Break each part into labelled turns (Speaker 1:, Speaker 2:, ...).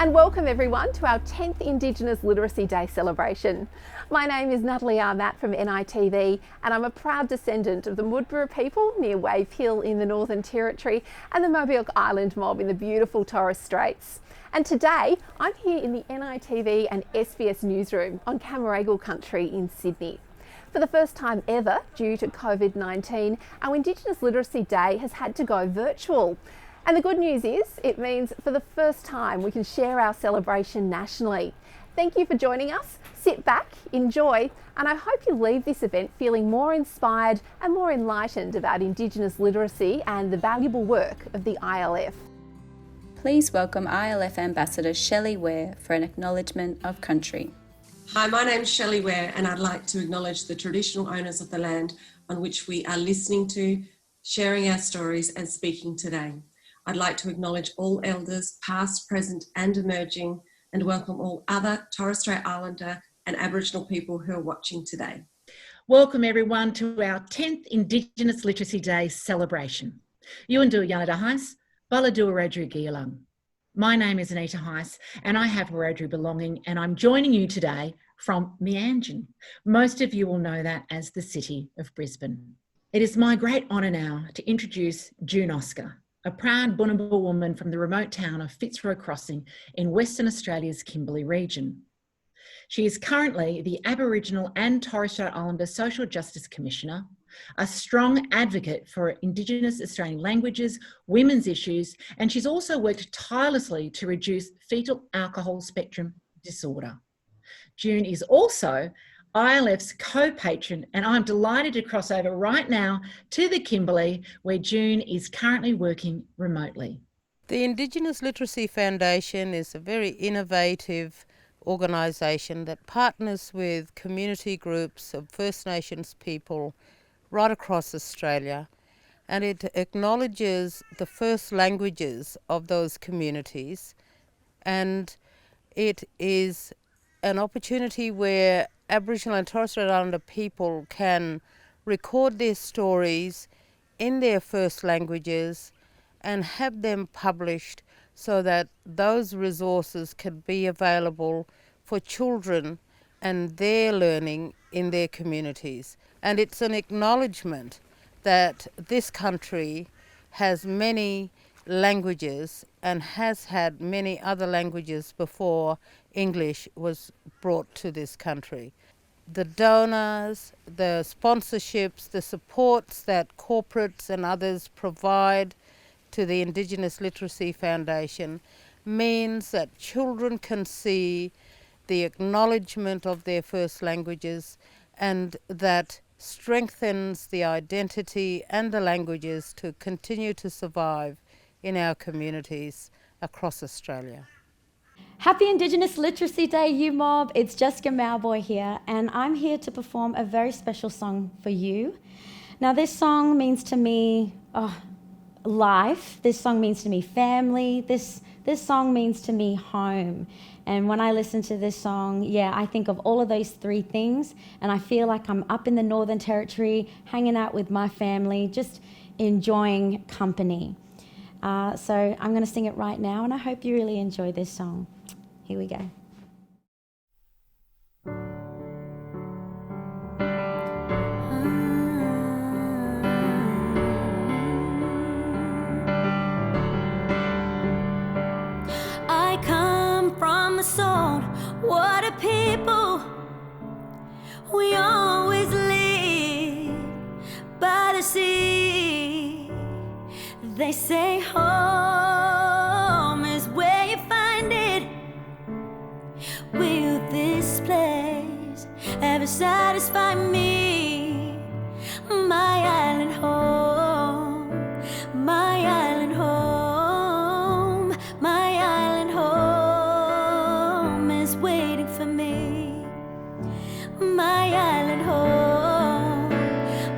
Speaker 1: And welcome everyone to our 10th Indigenous Literacy Day celebration. My name is Natalie Ahmat from NITV and I'm a proud descendant of the Mudburra people near Wave Hill in the Northern Territory and the Mobile Island mob in the beautiful Torres Straits. And today I'm here in the NITV and SBS newsroom on Cammeraygal country in Sydney. For the first time ever, due to COVID-19, our Indigenous Literacy Day has had to go virtual. And the good news is, it means for the first time we can share our celebration nationally. Thank you for joining us. Sit back, enjoy, and I hope you leave this event feeling more inspired and more enlightened about Indigenous literacy and the valuable work of the ILF.
Speaker 2: Please welcome ILF Ambassador Shelley Ware for an acknowledgement of country.
Speaker 3: Hi, my name's Shelley Ware and I'd like to acknowledge the traditional owners of the land on which we are listening to, sharing our stories and speaking today. I'd like to acknowledge all elders, past, present and emerging, and welcome all other Torres Strait Islander and Aboriginal people who are watching today.
Speaker 4: Welcome everyone to our 10th Indigenous Literacy Day celebration. Yuandu Anita Heiss, Baladu Wiradjuri Giyalang. My name is Anita Heiss and I have Wiradjuri belonging and I'm joining you today from Meanjin. Most of you will know that as the city of Brisbane. It is my great honour now to introduce June Oscar, a proud Bunabul woman from the remote town of Fitzroy Crossing in Western Australia's Kimberley region. She is currently the Aboriginal and Torres Strait Islander Social Justice Commissioner, a strong advocate for Indigenous Australian languages, women's issues, and she's also worked tirelessly to reduce fetal alcohol spectrum disorder. June is also ILF's co-patron, and I'm delighted to cross over right now to the Kimberley, where June is currently working remotely.
Speaker 5: The Indigenous Literacy Foundation is a very innovative organisation that partners with community groups of First Nations people right across Australia, and it acknowledges the first languages of those communities, and it is an opportunity where Aboriginal and Torres Strait Islander people can record their stories in their first languages and have them published so that those resources can be available for children and their learning in their communities. And it's an acknowledgement that this country has many languages and has had many other languages before English was brought to this country. The donors, the sponsorships, the supports that corporates and others provide to the Indigenous Literacy Foundation means that children can see the acknowledgement of their first languages, and that strengthens the identity and the languages to continue to survive in our communities across Australia.
Speaker 6: Happy Indigenous Literacy Day, you mob. It's Jessica Mauboy here, and I'm here to perform a very special song for you. Now, this song means to me life. This song means to me family. This song means to me home. And when I listen to this song, I think of all of those three things, and I feel like I'm up in the Northern Territory, hanging out with my family, just enjoying company. So I'm going to sing it right now, and I hope you really enjoy this song. Here we go.
Speaker 7: I come from the salt water people. We always live by the sea. They say home is where you find it. Will this place ever satisfy me? My island home, my island home, my island home is waiting for me. My island home,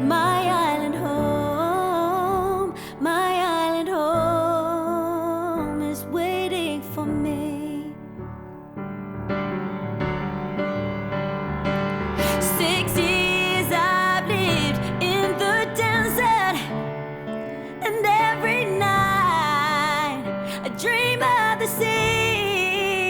Speaker 7: my island home, my island home is waiting for me. 6 years I've lived in the desert, and every night I dream of the sea.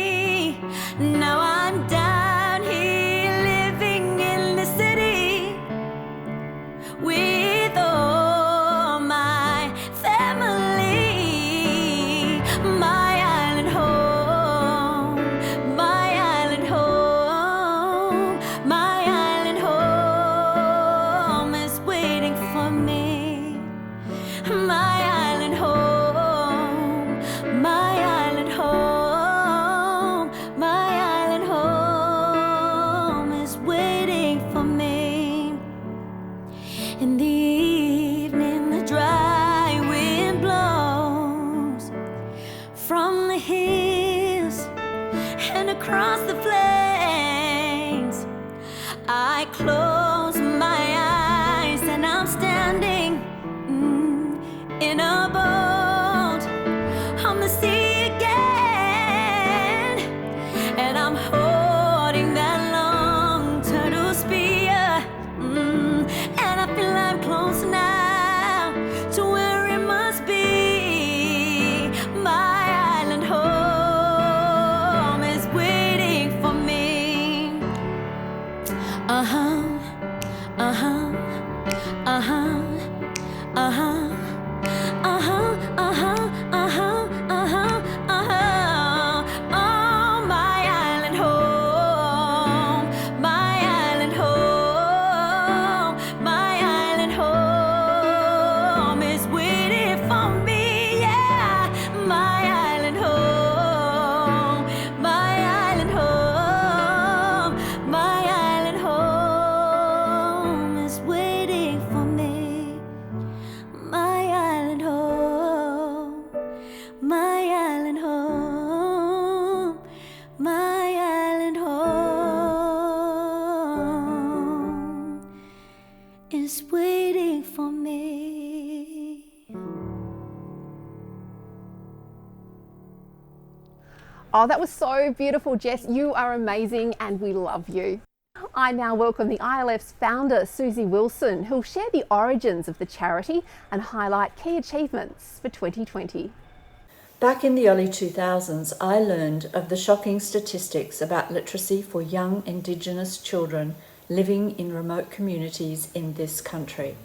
Speaker 7: my island home, my island home, my island home is waiting for me. In the evening, the dry wind blows from the hills and across the plains. I close my eyes and I'm standing in a boat on the sea again, and I'm holding that long turtle spear, and I feel I'm close now to where it must be. My island home is waiting for me. Uh-huh, uh-huh, uh-huh, uh-huh. Uh-huh, uh-huh, uh-huh, uh-huh, uh-huh. Oh, my island home, my island home, my island home is waiting for me, yeah. My island home, my island home, my island home is waiting for me. My island home, my island home, my island home is waiting for me.
Speaker 1: Oh, that was so beautiful, Jess. You are amazing and we love you. I now welcome the ILF's founder, Susie Wilson, who'll share the origins of the charity and highlight key achievements for 2020.
Speaker 8: Back in the early 2000s, I learned of the shocking statistics about literacy for young Indigenous children living in remote communities in this country.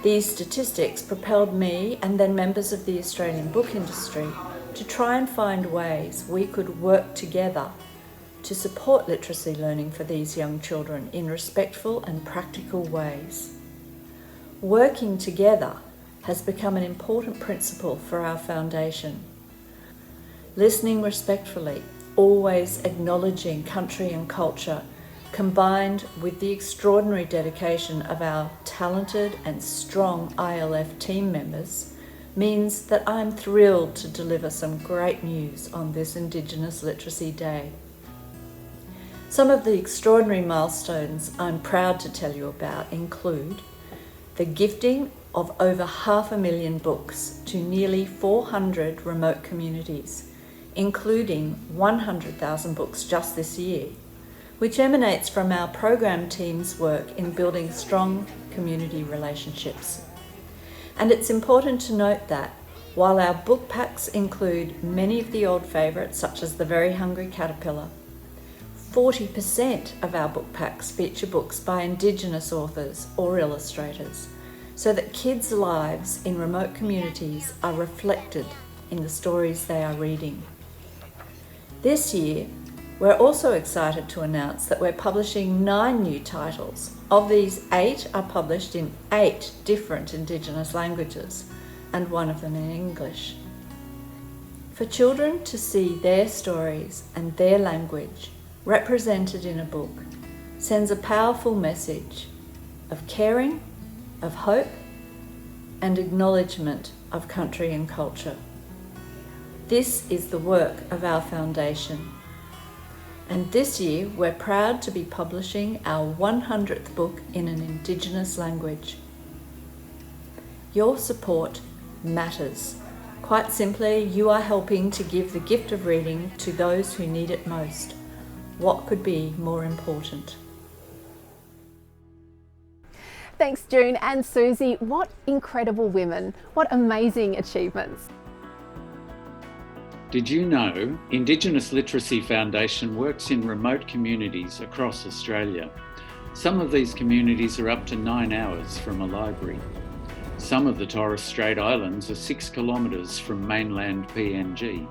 Speaker 8: These statistics propelled me and then members of the Australian book industry to try and find ways we could work together to support literacy learning for these young children in respectful and practical ways. Working together has become an important principle for our foundation. Listening respectfully, always acknowledging country and culture, combined with the extraordinary dedication of our talented and strong ILF team members, means that I'm thrilled to deliver some great news on this Indigenous Literacy Day. Some of the extraordinary milestones I'm proud to tell you about include the gifting of over 500,000 books to nearly 400 remote communities, including 100,000 books just this year, which emanates from our program team's work in building strong community relationships. And it's important to note that while our book packs include many of the old favourites such as The Very Hungry Caterpillar, 40% of our book packs feature books by Indigenous authors or illustrators, so that kids' lives in remote communities are reflected in the stories they are reading. This year, we're also excited to announce that we're publishing 9 new titles. Of these, 8 are published in 8 different Indigenous languages, and one of them in English. For children to see their stories and their language represented in a book sends a powerful message of caring, of hope, and acknowledgement of country and culture. This is the work of our foundation. And this year, we're proud to be publishing our 100th book in an Indigenous language. Your support matters. Quite simply, you are helping to give the gift of reading to those who need it most. What could be more important?
Speaker 1: Thanks, June and Susie. What incredible women. What amazing achievements.
Speaker 9: Did you know Indigenous Literacy Foundation works in remote communities across Australia? Some of these communities are up to 9 hours from a library. Some of the Torres Strait Islands are 6 kilometres from mainland PNG.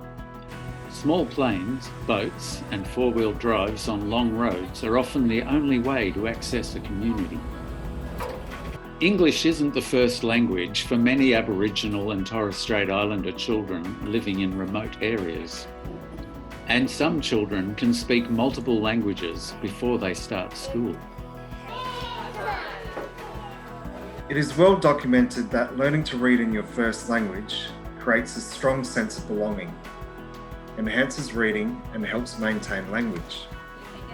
Speaker 9: Small planes, boats and 4-wheel drives on long roads are often the only way to access a community. English isn't the first language for many Aboriginal and Torres Strait Islander children living in remote areas. And some children can speak multiple languages before they start school.
Speaker 10: It is well documented that learning to read in your first language creates a strong sense of belonging, enhances reading, and helps maintain language.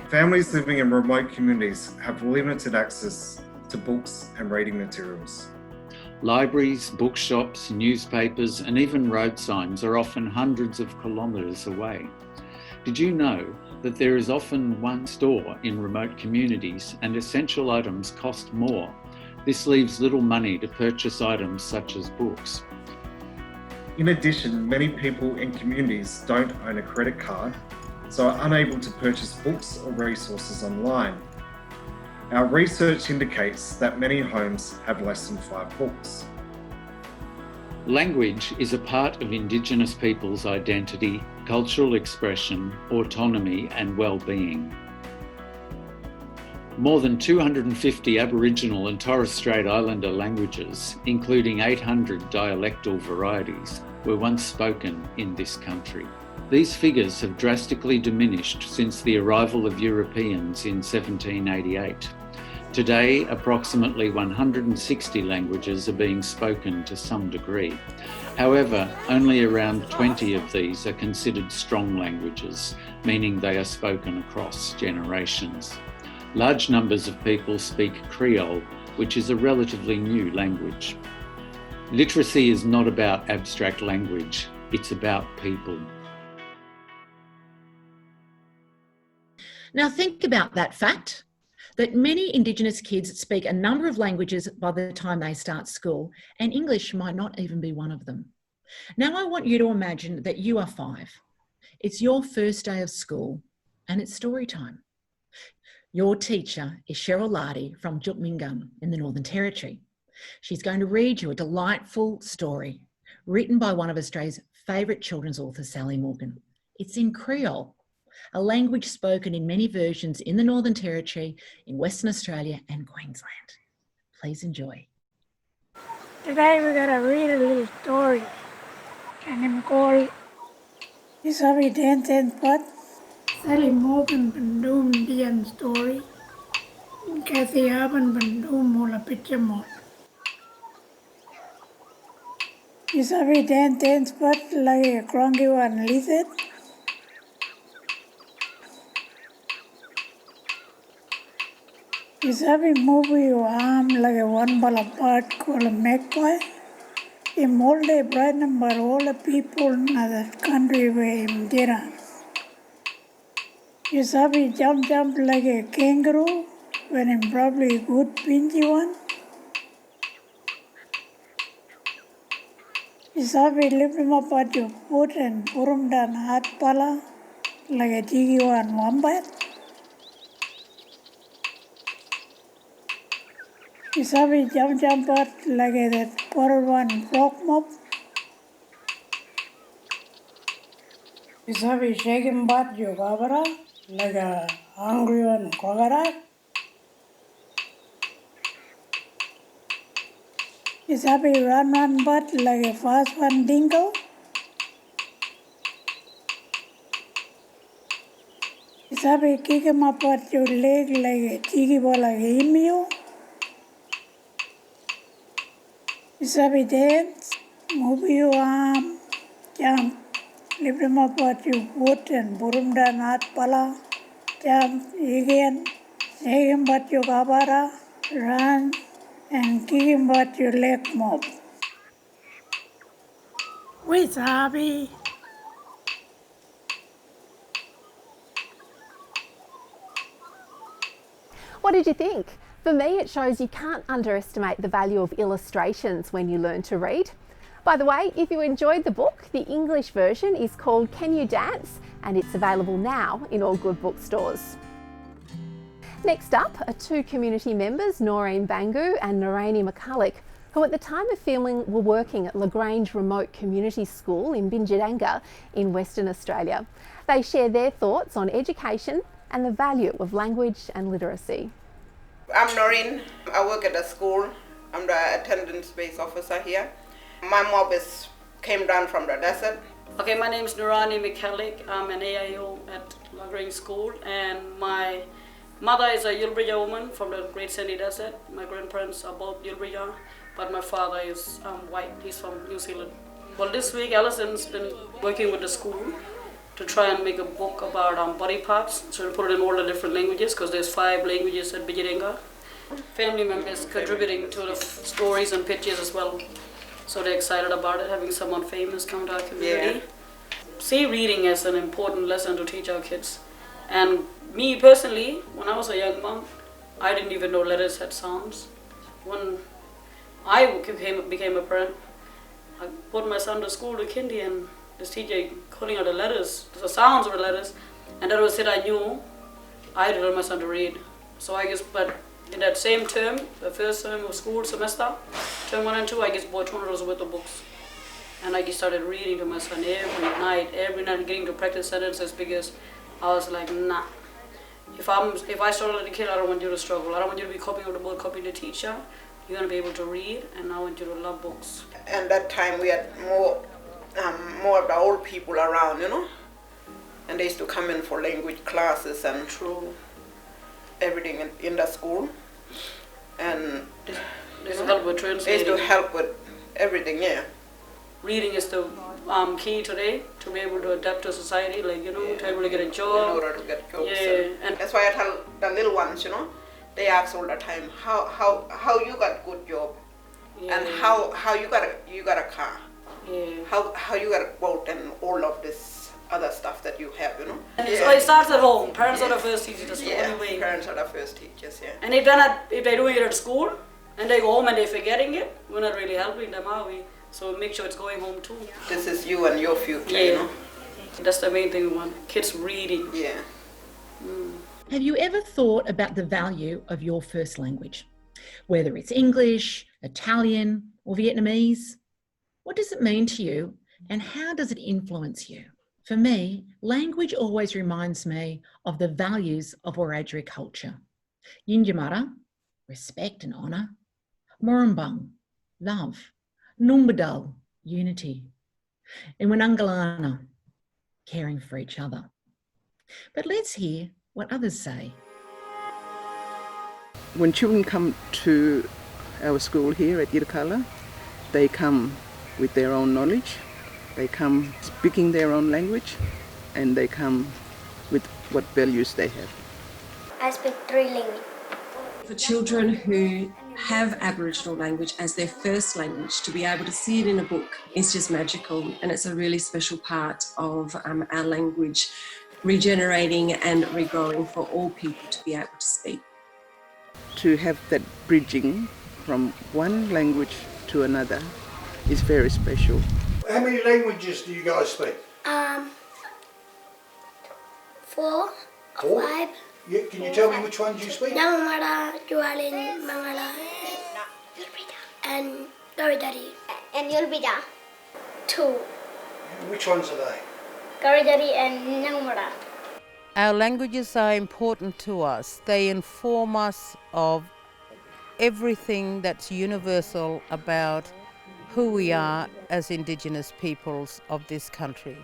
Speaker 10: Families living in remote communities have limited access to books and reading materials.
Speaker 9: Libraries, bookshops, newspapers, and even road signs are often hundreds of kilometres away. Did you know that there is often one store in remote communities and essential items cost more? This leaves little money to purchase items such as books.
Speaker 10: In addition, many people in communities don't own a credit card, so are unable to purchase books or resources online. Our research indicates that many homes have less than 5 books.
Speaker 9: Language is a part of Indigenous people's identity, cultural expression, autonomy, and well-being. More than 250 Aboriginal and Torres Strait Islander languages, including 800 dialectal varieties, were once spoken in this country. These figures have drastically diminished since the arrival of Europeans in 1788. Today, approximately 160 languages are being spoken to some degree. However, only around 20 of these are considered strong languages, meaning they are spoken across generations. Large numbers of people speak Kriol, which is a relatively new language. Literacy is not about abstract language, it's about people.
Speaker 4: Now think about that fact, that many Indigenous kids speak a number of languages by the time they start school, and English might not even be one of them. Now I want you to imagine that you are 5. It's your first day of school, and it's story time. Your teacher is Cheryl Lardy from Jilkminggan in the Northern Territory. She's going to read you a delightful story written by one of Australia's favourite children's authors, Sally Morgan. It's in Kriol, a language spoken in many versions in the Northern Territory, in Western Australia and Queensland. Please enjoy.
Speaker 11: Today we're going to read a little story, and I'm called Isabi Densdensbad, Sally Morgan Bandum Dian Story, Kathy Aban Bandum Mola Pichamot. Isabi Densdensbad like a cronky one lizard. Isabi move your arm like a one-ball bird called a magpie. In all day bright number all the people in that country were in Dira. Isabi jump like a kangaroo when I'm probably a good pinchy one. Isabi lift him up at your foot and put him down hard pala like a jiggy one wombat. Isabi jump out like that poor one frog mob. Isabi shake him back your gabara like a hungry one crocodile. Isabi run back like a fast one dingo. Isabi kick him up at your leg like a cheeky ball like a emu. Isabi dance, move your arm, jump, lift him up at your foot and put him down hard pala, jump again, shake him at your gabara, run and kick him at your leg mob. We sabi.
Speaker 1: What did you think? For me, it shows you can't underestimate the value of illustrations when you learn to read. By the way, if you enjoyed the book, the English version is called Can You Dance? And it's available now in all good bookstores. Next up are 2 community members, Noreen Bangu and Narani McCulloch, who at the time of filming were working at LaGrange Remote Community School in Bidyadanga in Western Australia. They share their thoughts on education and the value of language and literacy.
Speaker 12: I'm Noreen. I work at a school I'm the attendance-based officer here. My mob came down from the desert.
Speaker 13: Okay, my name is Nurani Mikhalik. I'm an AIO at Lagrange School, and my mother is a Yulbrija woman from the Great Sandy Desert. My grandparents are both Yulbrija, but my father is white. He's from New Zealand. Well, this week Alison's been working with the school to try and make a book about body parts. So we put it in all the different languages, because there's 5 languages at Bidyadanga. Family members contributing to the stories and pictures as well. So they're excited about it, having someone famous come to our community. Yeah. See reading as an important lesson to teach our kids. And me personally, when I was a young mom, I didn't even know letters had sounds. When I became a parent, I put my son to school to kindy, and this teacher calling out the letters, the sounds of the letters, and that was it. I knew I had to learn my son to read. So I guess, but in that same term, the first term of school semester, term 1 and 2, I just bought $200 worth of books. And I just started reading to my son every night, getting to practice sentences, because I was like, nah. If I struggle as a kid, I don't want you to struggle. I don't want you to be copying the book, copying the teacher. You're going to be able to read, and I want you to love books.
Speaker 12: And that time we had more of the old people around, and they used to come in for language classes and everything in the school. And
Speaker 13: they used to help with translating.
Speaker 12: They used to help with everything, yeah.
Speaker 13: Reading is the key today to be able to adapt to society, to be able to get a job.
Speaker 12: In order to get jobs.
Speaker 13: Yeah.
Speaker 12: And that's why I tell the little ones, they ask all the time, how you got good job, and how you got a car, how you got a boat, and all of this other stuff that you have,
Speaker 13: And so it starts at home. Parents are the first teachers.
Speaker 12: Parents are the first teachers,
Speaker 13: And if they're doing it at school, and they go home and they're forgetting it, we're not really helping them, are we? So make sure it's going home too.
Speaker 12: This is you and your future,
Speaker 13: That's the main thing we want. Kids reading.
Speaker 12: Yeah.
Speaker 4: Have you ever thought about the value of your first language? Whether it's English, Italian, or Vietnamese? What does it mean to you, and how does it influence you? For me, language always reminds me of the values of Wiradjuri culture. Yinjamara, respect and honour. Morumbang, love. Numbadal, unity. And Winangalana, caring for each other. But let's hear what others say.
Speaker 14: When children come to our school here at Yirrkala, they come with their own knowledge, they come speaking their own language, and they come with what values they have.
Speaker 7: I speak 3 languages.
Speaker 3: For children who have Aboriginal language as their first language, to be able to see it in a book is just magical, and it's a really special part of our language regenerating and regrowing for all people to be able to speak.
Speaker 14: To have that bridging from one language to another is very special.
Speaker 15: How many languages do you guys speak?
Speaker 7: 4 or 5.
Speaker 15: Can you tell me which ones you speak?
Speaker 7: Namara, Jualin, Mangala, and Garidari. And Yulbida. 2.
Speaker 15: Which ones are they?
Speaker 7: Garidari and Namara.
Speaker 5: Our languages are important to us. They inform us of everything that's universal about who we are as Indigenous peoples of this country.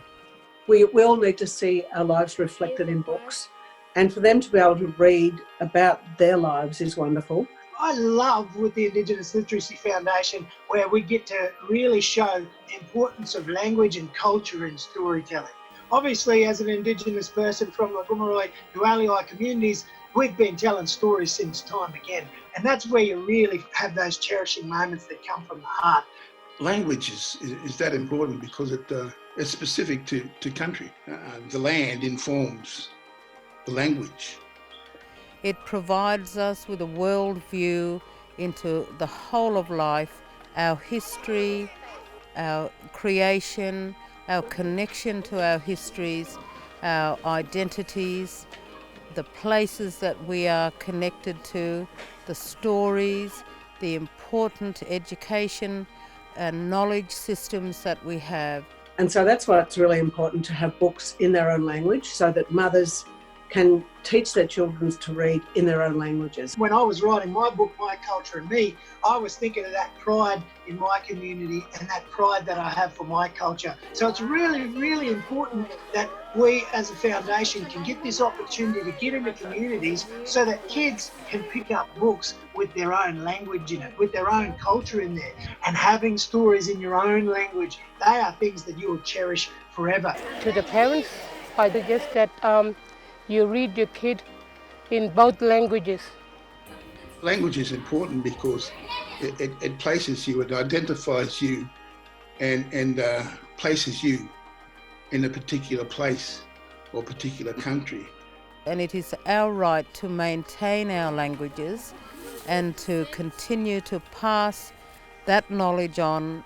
Speaker 16: We all need to see our lives reflected in books, and for them to be able to read about their lives is wonderful.
Speaker 17: I love with the Indigenous Literacy Foundation where we get to really show the importance of language and culture in storytelling. Obviously, as an Indigenous person from the Gomeroi Nualiai communities, we've been telling stories since time again, and that's where you really have those cherishing moments that come from the heart.
Speaker 18: Language is that important because it's specific to country. The land informs the language.
Speaker 5: It provides us with a world view into the whole of life, our history, our creation, our connection to our histories, our identities, the places that we are connected to, the stories, the important education and knowledge systems that we have.
Speaker 16: And so that's why it's really important to have books in their own language so that mothers can teach their children to read in their own languages.
Speaker 17: When I was writing my book, My Culture and Me, I was thinking of that pride in my community and that pride that I have for my culture. So it's really, really important that we as a foundation can get this opportunity to get into communities so that kids can pick up books with their own language in it, with their own culture in there, and having stories in your own language. They are things that you will cherish forever.
Speaker 19: To the parents, I suggest that you read your kid in both languages.
Speaker 18: Language is important because it places you, it identifies you and places you in a particular place or particular country.
Speaker 5: And it is our right to maintain our languages and to continue to pass that knowledge on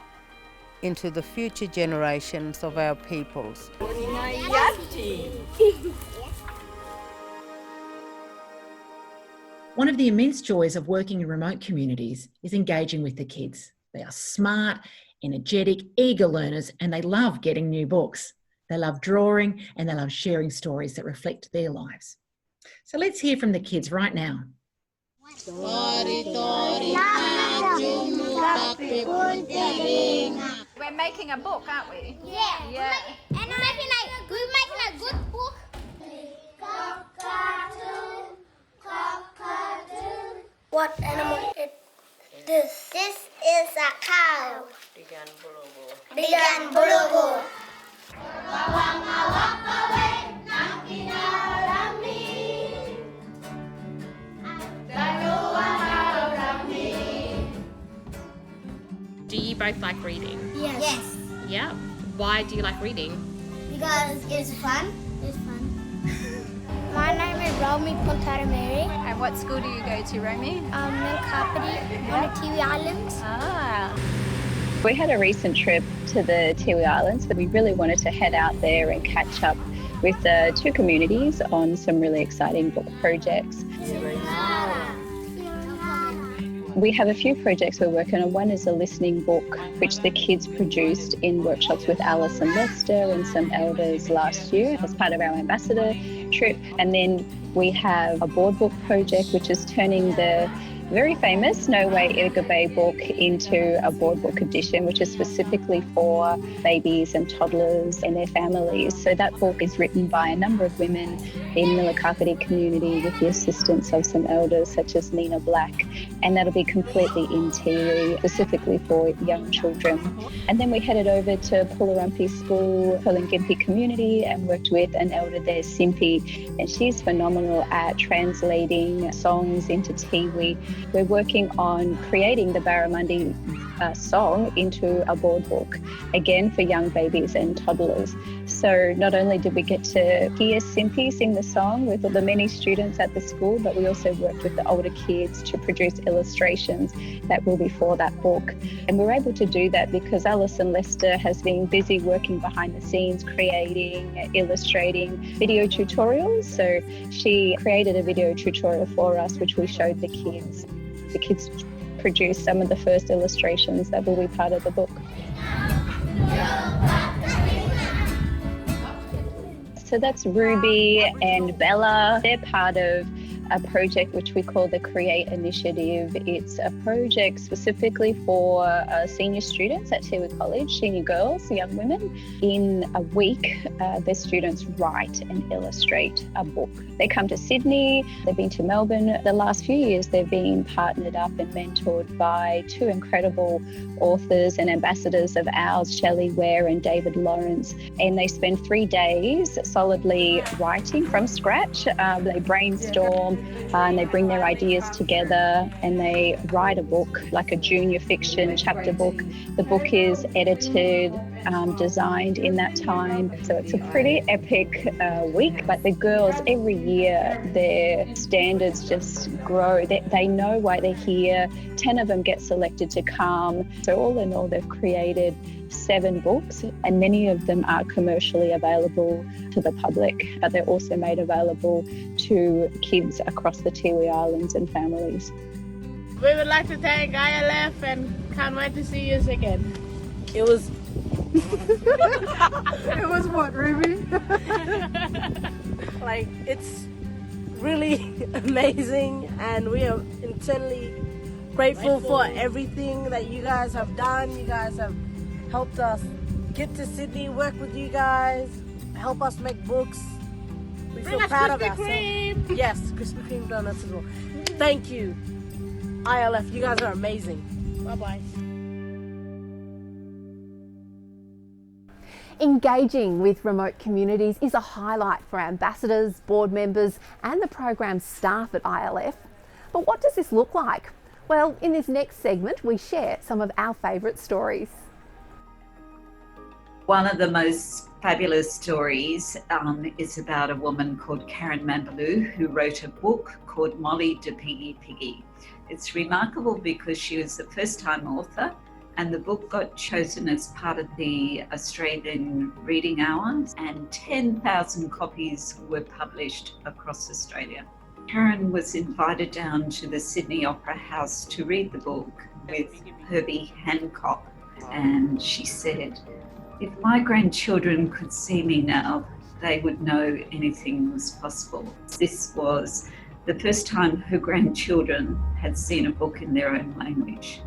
Speaker 5: into the future generations of our peoples.
Speaker 4: One of the immense joys of working in remote communities is engaging with the kids. They are smart, energetic, eager learners, and they love getting new books. They love drawing and they love sharing stories that reflect their lives. So let's hear from the kids right now.
Speaker 20: We're making a book, aren't we?
Speaker 7: Yeah. And we're making a good book. What animal is this? This is a cow. Digan bulugo.
Speaker 20: Do you both like reading?
Speaker 7: Yes.
Speaker 20: Yeah. Why do you like reading?
Speaker 7: Because it's fun. It's fun. My name is Romy Pontarameri.
Speaker 20: And what school do you go to, Romy?
Speaker 7: Milkapati on the Tiwi Islands.
Speaker 2: We had a recent trip to the Tiwi Islands, but we really wanted to head out there and catch up with the two communities on some really exciting book projects. We have a few projects we're working on. One is a listening book, which the kids produced in workshops with Alison Lester and some elders last year as part of our ambassador trip. And then we have a board book project, which is turning the very famous No Way Irgabe book into a board book edition, which is specifically for babies and toddlers and their families. So that book is written by a number of women in the Milakapiti community with the assistance of some elders such as Nina Black, and that'll be completely in Tiwi, specifically for young children. And then we headed over to Pularumpi School, Pulangimpi community, and worked with an elder there, Simpi, and she's phenomenal at translating songs into Tiwi. We're working on creating the Barramundi song into a board book, again for young babies and toddlers. So not only did we get to hear Simpi sing the song with all the many students at the school, but we also worked with the older kids to produce illustrations that will be for that book. And we're able to do that because Alison Lester has been busy working behind the scenes, creating, illustrating video tutorials. So she created a video tutorial for us, which we showed the kids. The kids produced some of the first illustrations that will be part of the book. So that's Ruby and Bella. They're part of a project which we call the Create Initiative. It's a project specifically for senior students at Tiwi College, senior girls, young women. In a week, their students write and illustrate a book. They come to Sydney, they've been to Melbourne. The last few years, they've been partnered up and mentored by two incredible authors and ambassadors of ours, Shelley Ware and David Lawrence. And they spend 3 days solidly writing from scratch. They brainstorm and they bring their ideas together and they write a book, like a junior fiction chapter book. The book is edited, designed in that time. So it's a pretty epic week. But the girls, every year, their standards just grow. They know why they're here. 10 of them get selected to come. So all in all, they've created 7 books, and many of them are commercially available to the public, but they're also made available to kids across the Tiwi Islands and families.
Speaker 19: We would like to thank ILF and can't wait to see you again. It was...
Speaker 16: It was what, Ruby?
Speaker 19: Like, it's
Speaker 21: really amazing, and we are intensely grateful for everything that you guys have done. You guys have helped us get to Sydney, work with you guys, help us make books. We feel proud of ourselves. Kreme. Yes, Krispy Kreme donuts as well. Thank you, ILF. You guys are amazing. Bye-bye.
Speaker 1: Engaging with remote communities is a highlight for ambassadors, board members and the program's staff at ILF. But what does this look like? Well, in this next segment, we share some of our favourite stories.
Speaker 22: One of the most fabulous stories is about a woman called Karen Mambaloo who wrote a book called Molly de Piggy Piggy. It's remarkable because she was the first-time author, and the book got chosen as part of the Australian Reading Hours, and 10,000 copies were published across Australia. Karen was invited down to the Sydney Opera House to read the book with Herbie Hancock, and she said, "If my grandchildren could see me now, they would know anything was possible." This was the first time her grandchildren had seen a book in their own language.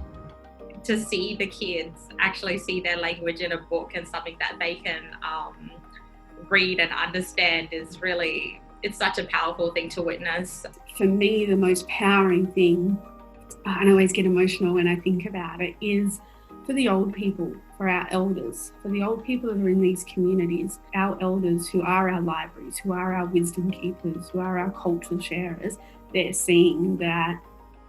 Speaker 23: To see the kids actually see their language in a book and something that they can read and understand is really, it's such a powerful thing to witness.
Speaker 24: For me, the most powering thing, and I always get emotional when I think about it, is for the old people, for our elders, for the old people that are in these communities, our elders who are our libraries, who are our wisdom keepers, who are our cultural sharers. They're seeing that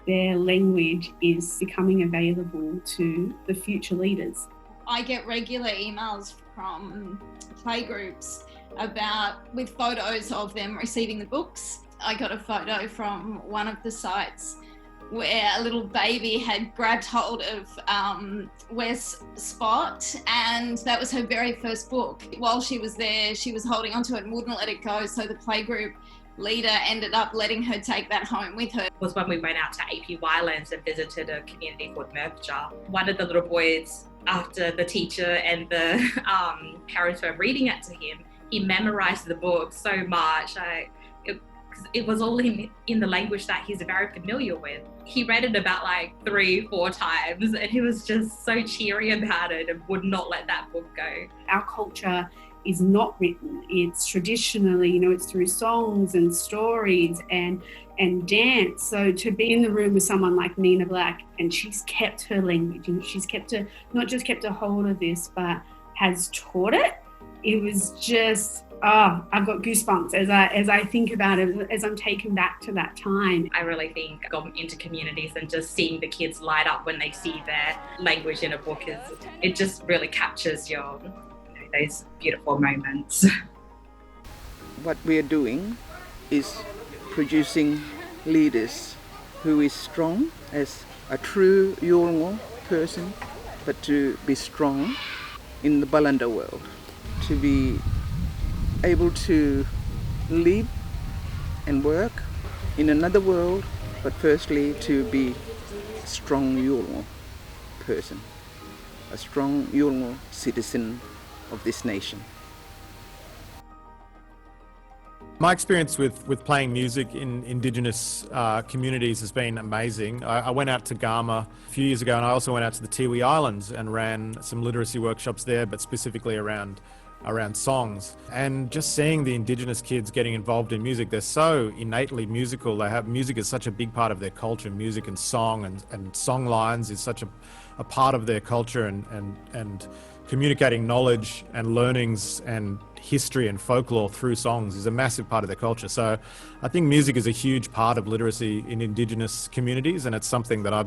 Speaker 24: their language is becoming available to the future leaders.
Speaker 25: I get regular emails from playgroups with photos of them receiving the books. I got a photo from one of the sites where a little baby had grabbed hold of Wes Spot, and that was her very first book. While she was there, she was holding onto it and wouldn't let it go, so the playgroup leader ended up letting her take that home with her.
Speaker 23: It was when we went out to Tiwi Islands and visited a community called Murpja. One of the little boys, after the teacher and the parents were reading it to him, he memorized the book so much. It was all in the language that he's very familiar with. He read it about 3-4 times, and he was just so cheery about it and would not let that book go.
Speaker 24: Our culture is not written. It's traditionally, it's through songs and stories and dance. So to be in the room with someone like Nina Black, and she's kept her language, she's not just kept a hold of this, but has taught it. It was just, I've got goosebumps as I think about it, as I'm taken back to that time.
Speaker 23: I really think going into communities and just seeing the kids light up when they see their language in a book, it just really captures those beautiful moments.
Speaker 14: What we are doing is producing leaders who is strong as a true Yolngu person, but to be strong in the Balanda world, to be able to live and work in another world, but firstly to be a strong Yolngu person, a strong Yolngu citizen of this nation.
Speaker 26: My experience with playing music in Indigenous communities has been amazing. I went out to Gama a few years ago, and I also went out to the Tiwi Islands and ran some literacy workshops there, but specifically around songs. And just seeing the Indigenous kids getting involved in music, they're so innately musical. Music is such a big part of their culture. Music and song and song lines is such a part of their culture, and communicating knowledge and learnings and history and folklore through songs is a massive part of their culture. So I think music is a huge part of literacy in Indigenous communities, and it's something that I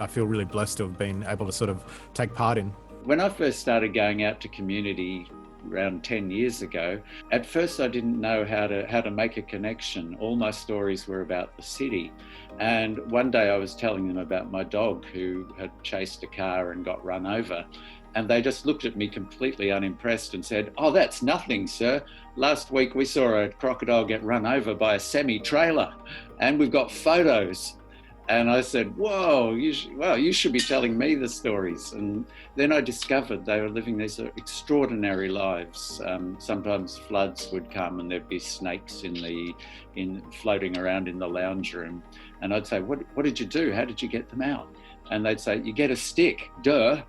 Speaker 26: feel really blessed to have been able to sort of take part in.
Speaker 9: When I first started going out to community around 10 years ago, at first I didn't know how to make a connection. All my stories were about the city. And one day I was telling them about my dog who had chased a car and got run over. And they just looked at me completely unimpressed and said, "Oh, that's nothing, sir. Last week we saw a crocodile get run over by a semi-trailer, and we've got photos." And I said, whoa, you should be telling me the stories. And then I discovered they were living these extraordinary lives. Sometimes floods would come and there'd be snakes floating around in the lounge room. And I'd say, what did you do? How did you get them out? And they'd say, you get a stick, duh.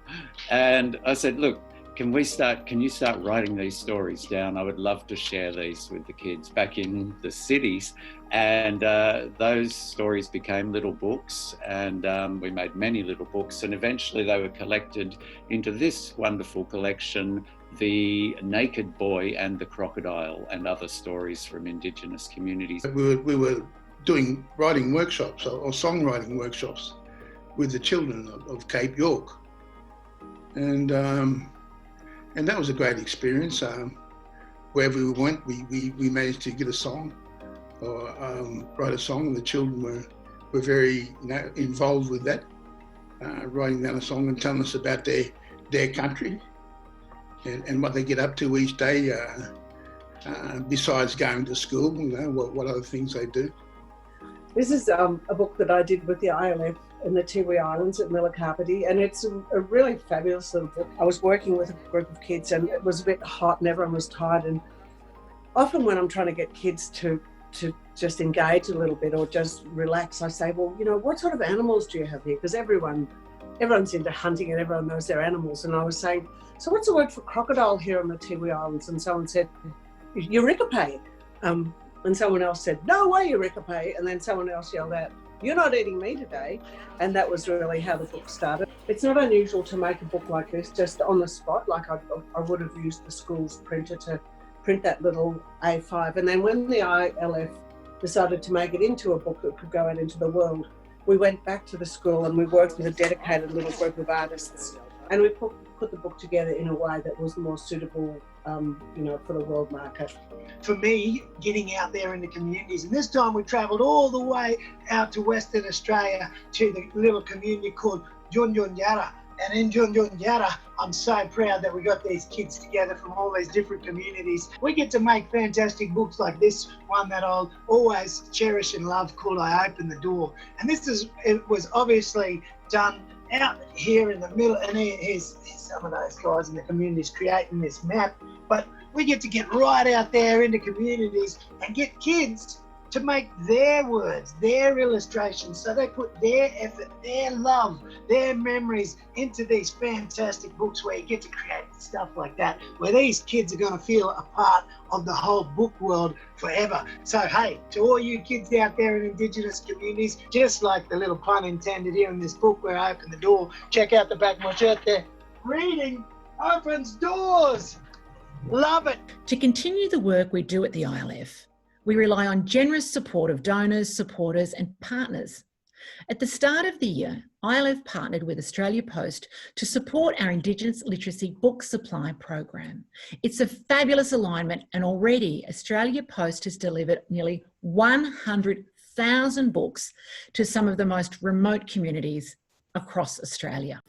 Speaker 9: And I said, look, can you start writing these stories down? I would love to share these with the kids back in the cities. And those stories became little books, and we made many little books, and eventually they were collected into this wonderful collection, The Naked Boy and the Crocodile, and other stories from Indigenous communities.
Speaker 18: We were doing writing workshops or songwriting workshops with the children of Cape York. And that was a great experience. Wherever we went, we managed to get a song or write a song, and the children were very involved with that, writing down a song and telling us about their country and what they get up to each day, besides going to school, what other things they do.
Speaker 16: This is a book that I did with the ILF in the Tiwi Islands at Milakapiti, and it's a really fabulous little book. I was working with a group of kids, and it was a bit hot and everyone was tired, and often when I'm trying to get kids to just engage a little bit or just relax, I say, well, what sort of animals do you have here? Because everyone's into hunting and everyone knows their animals. And I was saying, so what's the word for crocodile here on the Tiwi Islands? And someone said, Eurekape. And someone else said, no way, Eurekape. And then someone else yelled out, you're not eating me today. And that was really how the book started. It's not unusual to make a book like this just on the spot, like I would have used the school's printer to print that little A5. And then when the ILF decided to make it into a book that could go out into the world, we went back to the school and we worked with a dedicated little group of artists, and we put the book together in a way that was more suitable for the world market.
Speaker 17: For me, getting out there in the communities, and this time we travelled all the way out to Western Australia to the little community called Junjunyara. And in Junjunyara, I'm so proud that we got these kids together from all these different communities. We get to make fantastic books like this one that I'll always cherish and love, called I Open the Door. And it was obviously done out here in the middle, and here's some of those guys in the communities creating this map. But we get to get right out there into communities and get kids to make their words, their illustrations, so they put their effort, their love, their memories into these fantastic books where you get to create stuff like that, where these kids are going to feel a part of the whole book world forever. So hey, to all you kids out there in Indigenous communities, just like the little pun intended here in this book where I open the door, check out the back of my shirt there, reading opens doors. Love it.
Speaker 4: To continue the work we do at the ILF, we rely on generous support of donors, supporters and partners. At the start of the year, ILF partnered with Australia Post to support our Indigenous Literacy Book Supply program. It's a fabulous alignment, and already Australia Post has delivered nearly 100,000 books to some of the most remote communities across Australia.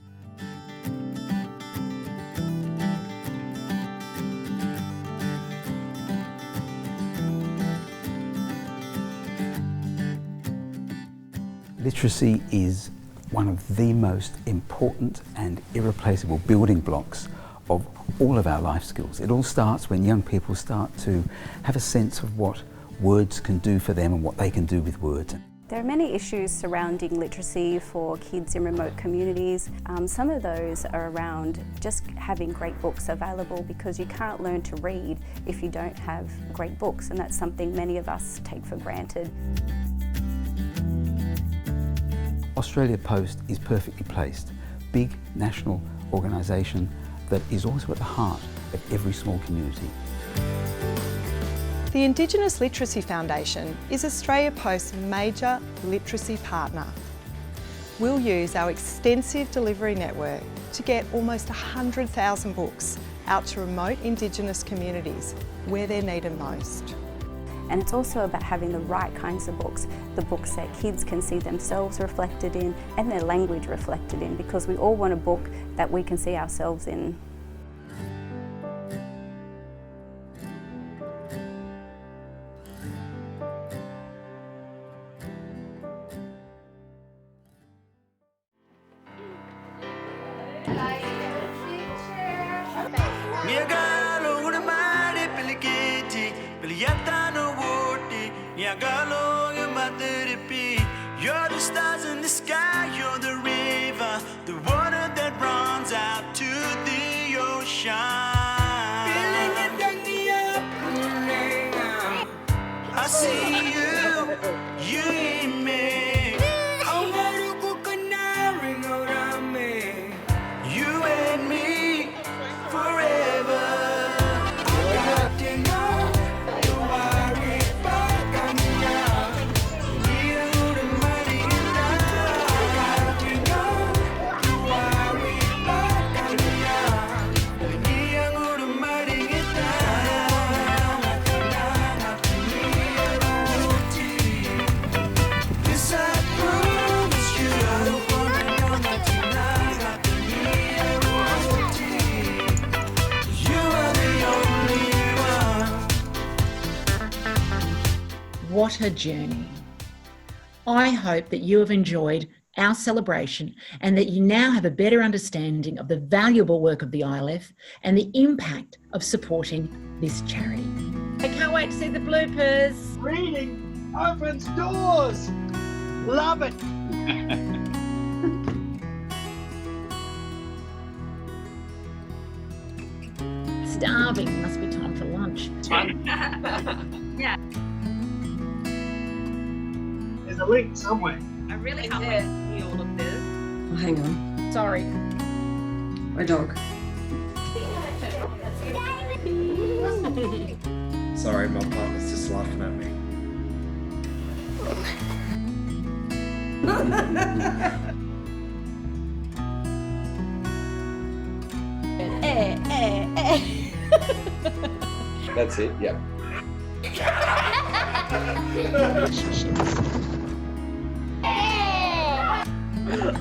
Speaker 6: Literacy is one of the most important and irreplaceable building blocks of all of our life skills. It all starts when young people start to have a sense of what words can do for them and what they can do with words.
Speaker 8: There are many issues surrounding literacy for kids in remote communities. Some of those are around just having great books available, because you can't learn to read if you don't have great books, and that's something many of us take for granted.
Speaker 6: Australia Post is perfectly placed. Big national organisation that is also at the heart of every small community.
Speaker 10: The Indigenous Literacy Foundation is Australia Post's major literacy partner. We'll use our extensive delivery network to get almost 100,000 books out to remote Indigenous communities where they're needed most.
Speaker 8: And it's also about having the right kinds of books, the books that kids can see themselves reflected in and their language reflected in, because we all want a book that we can see ourselves in.
Speaker 3: You're the stars in the sky, you're the river, the water that runs out to the ocean. Feeling it, dug me up, I see you in me. You and me forever. I got to know you are it back on me. You the money in love. I got to know you are it back on me. You the money in love. This I promise you. I don't wanna know that tonight.
Speaker 4: What a journey. I hope that you have enjoyed our celebration and that you now have a better understanding of the valuable work of the ILF and the impact of supporting this charity. I can't wait to see the bloopers.
Speaker 17: Reading opens doors. Love it.
Speaker 4: Starving, must be time for lunch.
Speaker 23: Yeah.
Speaker 17: There's a link somewhere.
Speaker 23: I really can't wait to see all of this.
Speaker 5: Oh, hang on.
Speaker 4: Sorry.
Speaker 5: My dog.
Speaker 11: Sorry, my partner's just laughing at me. That's it, yeah.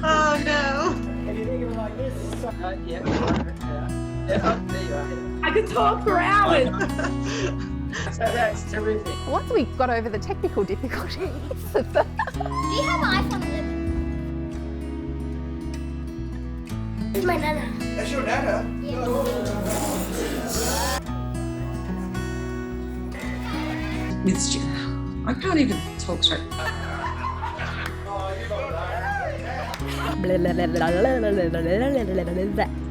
Speaker 21: Oh no.
Speaker 5: Anything like this? Yeah. There you are.
Speaker 21: I could talk for hours.
Speaker 5: So that's terrific.
Speaker 1: Once we got over the technical difficulties.
Speaker 7: Do you have iPhone 11? It's my nana.
Speaker 5: That's your nana? I can't even talk straight.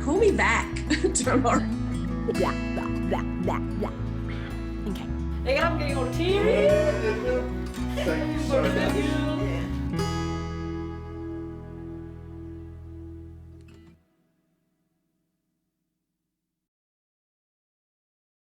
Speaker 5: Call me back tomorrow.
Speaker 21: Blah, blah, blah, blah, blah. Okay. I'm getting all teary.
Speaker 5: Thank you so much.